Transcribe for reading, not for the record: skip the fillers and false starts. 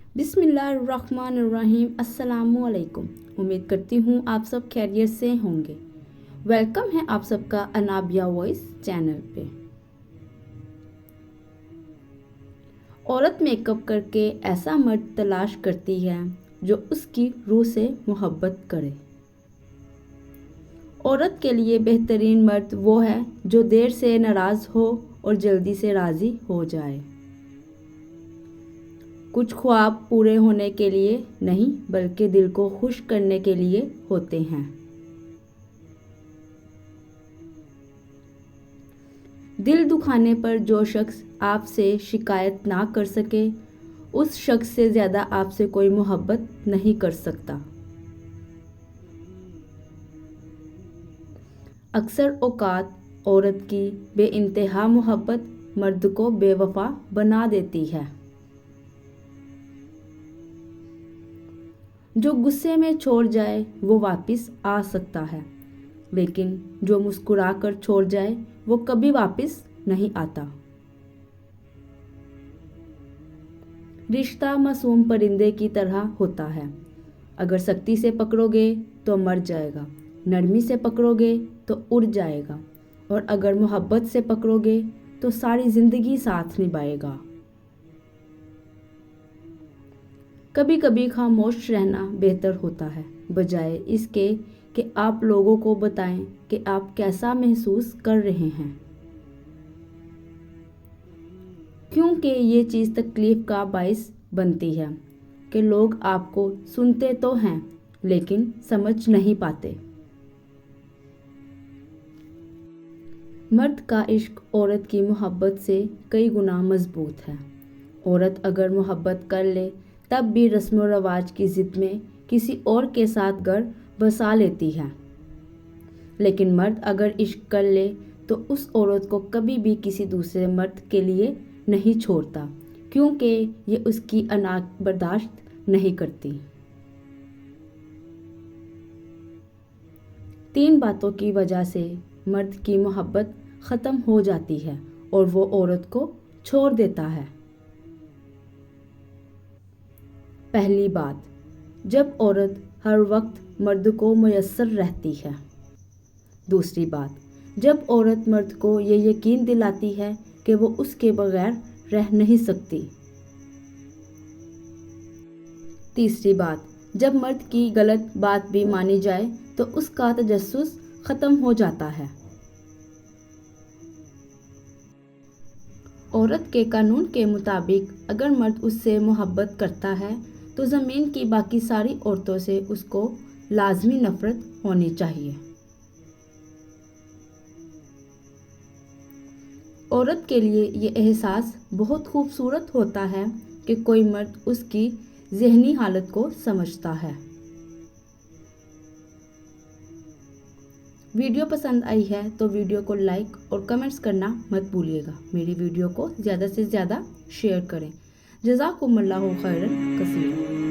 बिस्मिल्लाहिर्रहमानिर्रहीम। अस्सलाम वालेकुम। उम्मीद करती हूँ आप सब खैरियत से होंगे। वेलकम है आप सबका अनाबिया वॉइस चैनल पे। औरत मेकअप करके ऐसा मर्द तलाश करती है जो उसकी रूह से मोहब्बत करे। औरत के लिए बेहतरीन मर्द वो है जो देर से नाराज़ हो और जल्दी से राज़ी हो जाए। कुछ ख्वाब पूरे होने के लिए नहीं बल्कि दिल को खुश करने के लिए होते हैं। दिल दुखाने पर जो शख्स आपसे शिकायत ना कर सके उस शख्स से ज़्यादा आपसे कोई मोहब्बत नहीं कर सकता। अक्सर औकात औरत की बेइंतहा मोहब्बत मर्द को बेवफा बना देती है। जो गुस्से में छोड़ जाए वो वापस आ सकता है, लेकिन जो मुस्कुरा कर छोड़ जाए वो कभी वापस नहीं आता। रिश्ता मासूम परिंदे की तरह होता है। अगर सख्ती से पकड़ोगे तो मर जाएगा, नरमी से पकड़ोगे तो उड़ जाएगा, और अगर मोहब्बत से पकड़ोगे तो सारी जिंदगी साथ निभाएगा। कभी कभी खामोश रहना बेहतर होता है, बजाय इसके कि आप लोगों को बताएं कि आप कैसा महसूस कर रहे हैं, क्योंकि ये चीज़ तकलीफ का बायस बनती है कि लोग आपको सुनते तो हैं लेकिन समझ नहीं पाते। मर्द का इश्क औरत की मोहब्बत से कई गुना मजबूत है। औरत अगर मोहब्बत कर ले तब भी रस्म व रवाज की ज़िद में किसी और के साथ घर बसा लेती है, लेकिन मर्द अगर इश्क कर ले तो उस औरत को कभी भी किसी दूसरे मर्द के लिए नहीं छोड़ता, क्योंकि ये उसकी अनाक बर्दाश्त नहीं करती। 3 बातों की वजह से मर्द की मोहब्बत ख़त्म हो जाती है और वो औरत को छोड़ देता है। पहली बात, जब औरत हर वक्त मर्द को मुयस्सर रहती है। दूसरी बात, जब औरत मर्द को ये यकीन दिलाती है कि वो उसके बगैर रह नहीं सकती। तीसरी बात, जब मर्द की गलत बात भी मानी जाए तो उसका तजस्सुस ख़त्म हो जाता है। औरत के कानून के मुताबिक अगर मर्द उससे मोहब्बत करता है तो ज़मीन की बाकी सारी औरतों से उसको लाजमी नफ़रत होनी चाहिए। औरत के लिए ये एहसास बहुत खूबसूरत होता है कि कोई मर्द उसकी ज़हनी हालत को समझता है। वीडियो पसंद आई है तो वीडियो को लाइक और कमेंट्स करना मत भूलिएगा। मेरी वीडियो को ज़्यादा से ज़्यादा शेयर करें। जज़ाकुमुल्लाहु खैरन कसीरा।